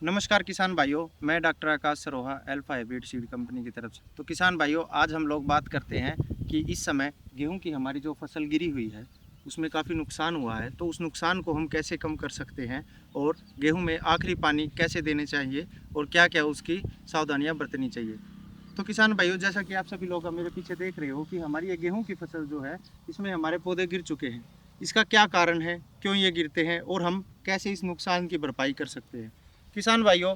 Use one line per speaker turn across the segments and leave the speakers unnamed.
नमस्कार किसान भाइयों, मैं doctor Akash Saroha alpha hybrid seed company की तरफ से। तो किसान भाइयों, आज हम लोग बात करते हैं कि इस समय गेहूं की हमारी जो फसल गिरी हुई है उसमें काफ़ी नुकसान हुआ है। तो उस नुकसान को हम कैसे कम कर सकते हैं और गेहूं में आखिरी पानी कैसे देने चाहिए और क्या क्या उसकी सावधानियां बरतनी चाहिए। तो किसान भाइयों, जैसा कि आप सभी लोग मेरे पीछे देख रहे हो कि हमारी ये गेहूँ की फसल जो है इसमें हमारे पौधे गिर चुके हैं। इसका क्या कारण है, क्यों ये गिरते हैं और हम कैसे इस नुकसान की भरपाई कर सकते हैं। किसान भाइयों,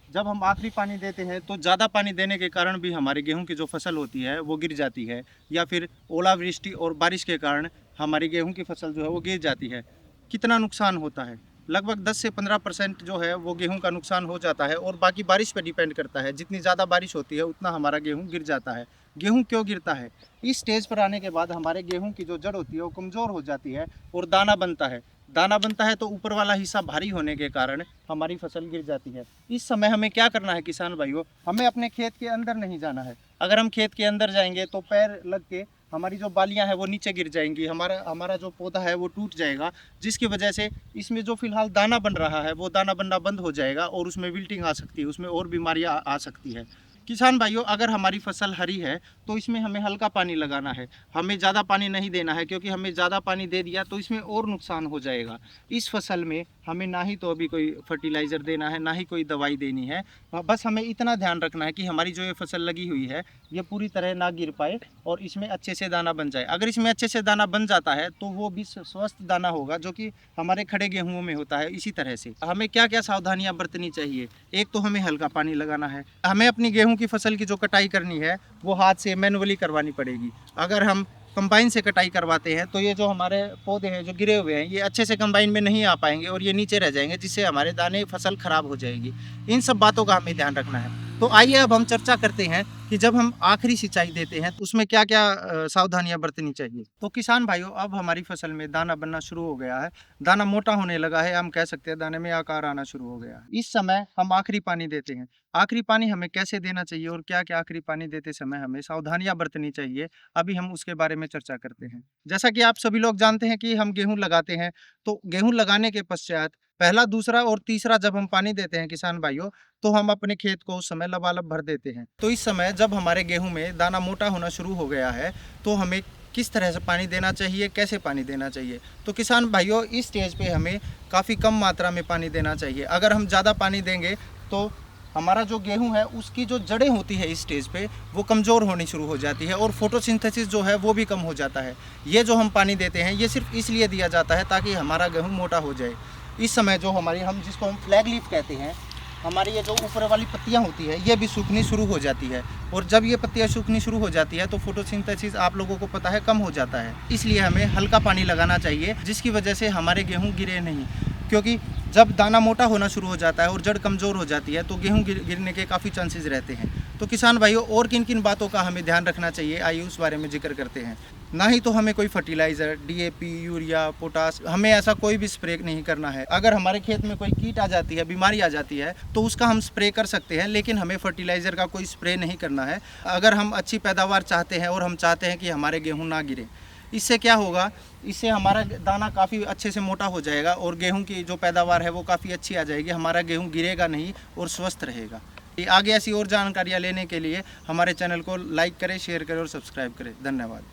जब हम आखिरी पानी देते हैं तो ज़्यादा पानी देने के कारण भी हमारे गेहूं की जो फसल होती है वो गिर जाती है, या फिर ओलावृष्टि और बारिश के कारण हमारी गेहूं की फसल जो है वो गिर जाती है। कितना नुकसान होता है? लगभग 10 से 15% जो है वो गेहूं का नुकसान हो जाता है, और बाकी बारिश पर डिपेंड करता है। जितनी ज़्यादा बारिश होती है उतना हमारा गेहूं गिर जाता है। गेहूं क्यों गिरता है? इस स्टेज पर आने के बाद हमारे गेहूं की जो जड़ होती है वो कमज़ोर हो जाती है और दाना बनता है। दाना बनता है तो ऊपर वाला हिस्सा भारी होने के कारण हमारी फसल गिर जाती है। इस समय हमें क्या करना है किसान भाइयों? हमें अपने खेत के अंदर नहीं जाना है। अगर हम खेत के अंदर जाएंगे तो पैर लग के हमारी जो बालियां हैं वो नीचे गिर जाएंगी, हमारा हमारा जो पौधा है वो टूट जाएगा, जिसकी वजह से इसमें जो फिलहाल दाना बन रहा है वो दाना बनना बंद हो जाएगा और उसमें विल्टिंग आ सकती है, उसमें और बीमारियां आ सकती है। किसान भाइयों, अगर हमारी फसल हरी है तो इसमें हमें हल्का पानी लगाना है, हमें ज़्यादा पानी नहीं देना है, क्योंकि हमें ज़्यादा पानी दे दिया तो इसमें और नुकसान हो जाएगा। इस फसल में हमें ना ही तो अभी कोई फर्टिलाइज़र देना है, ना ही कोई दवाई देनी है। बस हमें इतना ध्यान रखना है कि हमारी जो ये फसल लगी हुई है ये पूरी तरह ना गिर पाए और इसमें अच्छे से दाना बन जाए। अगर इसमें अच्छे से दाना बन जाता है तो वो भी स्वस्थ दाना होगा, जो कि हमारे खड़े गेहूं में होता है। इसी तरह से हमें क्या क्या सावधानियां बरतनी चाहिए? एक तो हमें हल्का पानी लगाना है। हमें अपनी गेहूं की फसल की जो कटाई करनी है वो हाथ से मैनुअली करवानी पड़ेगी। अगर हम कंबाइन से कटाई करवाते हैं तो ये जो हमारे पौधे हैं जो गिरे हुए हैं ये अच्छे से कंबाइन में नहीं आ पाएंगे और ये नीचे रह जाएंगे, जिससे हमारे दाने फसल खराब हो जाएगी। इन सब बातों का हमें ध्यान रखना है। तो आइए अब हम चर्चा करते हैं कि जब हम आखिरी सिंचाई देते हैं तो उसमें क्या क्या सावधानियां बरतनी चाहिए। तो किसान भाइयों, अब हमारी फसल में दाना बनना शुरू हो गया है, दाना मोटा होने लगा है, हम कह सकते हैं दाने में आकार आना शुरू हो गया है। इस समय हम आखिरी पानी देते हैं। आखिरी पानी हमें कैसे देना चाहिए और क्या क्या आखिरी पानी देते समय हमें सावधानियां बरतनी चाहिए, अभी हम उसके बारे में चर्चा करते हैं। जैसा कि आप सभी लोग जानते हैं कि हम गेहूं लगाते हैं, तो गेहूं लगाने के पश्चात पहला, दूसरा और तीसरा जब हम पानी देते हैं किसान भाइयों, तो हम अपने खेत को उस समय लबालब भर देते हैं। तो इस समय जब हमारे गेहूं में दाना मोटा होना शुरू हो गया है तो हमें किस तरह से पानी देना चाहिए, कैसे पानी देना चाहिए? तो किसान भाइयों, इस स्टेज पे हमें काफ़ी कम मात्रा में पानी देना चाहिए। अगर हम ज़्यादा पानी देंगे तो हमारा जो गेहूं है उसकी जो जड़ें होती है इस स्टेज पे वो कमज़ोर होनी शुरू हो जाती है और फोटोसिंथेसिस जो है वो भी कम हो जाता है। ये जो हम पानी देते हैं ये सिर्फ इसलिए दिया जाता है ताकि हमारा गेहूं मोटा हो जाए। इस समय जो हमारी, हम जिसको हम फ्लैग लीफ कहते हैं, हमारी ये जो ऊपर वाली पत्तियां होती है ये भी सूखनी शुरू हो जाती है, और जब ये पत्तियां सूखनी शुरू हो जाती है तो फोटोसिंथेसिस आप लोगों को पता है कम हो जाता है। इसलिए हमें हल्का पानी लगाना चाहिए, जिसकी वजह से हमारे गेहूं गिरे नहीं। क्योंकि जब दाना मोटा होना शुरू हो जाता है और जड़ कमज़ोर हो जाती है तो गेहूं गिरने के काफ़ी चांसेस रहते हैं। तो किसान भाइयों, और किन किन बातों का हमें ध्यान रखना चाहिए, आइए उस बारे में जिक्र करते हैं। ना ही तो हमें कोई फर्टिलाइज़र, डीएपी, यूरिया, पोटास, हमें ऐसा कोई भी स्प्रे नहीं करना है। अगर हमारे खेत में कोई कीट आ जाती है, बीमारी आ जाती है तो उसका हम स्प्रे कर सकते हैं, लेकिन हमें फर्टिलाइज़र का कोई स्प्रे नहीं करना है। अगर हम अच्छी पैदावार चाहते हैं और हम चाहते हैं कि हमारे गेहूँ ना गिरे, इससे क्या होगा, इससे हमारा दाना काफ़ी अच्छे से मोटा हो जाएगा और गेहूं की जो पैदावार है वो काफ़ी अच्छी आ जाएगी। हमारा गेहूं गिरेगा नहीं और स्वस्थ रहेगा। आगे ऐसी और जानकारियां लेने के लिए हमारे चैनल को लाइक करें, शेयर करें और सब्सक्राइब करें। धन्यवाद।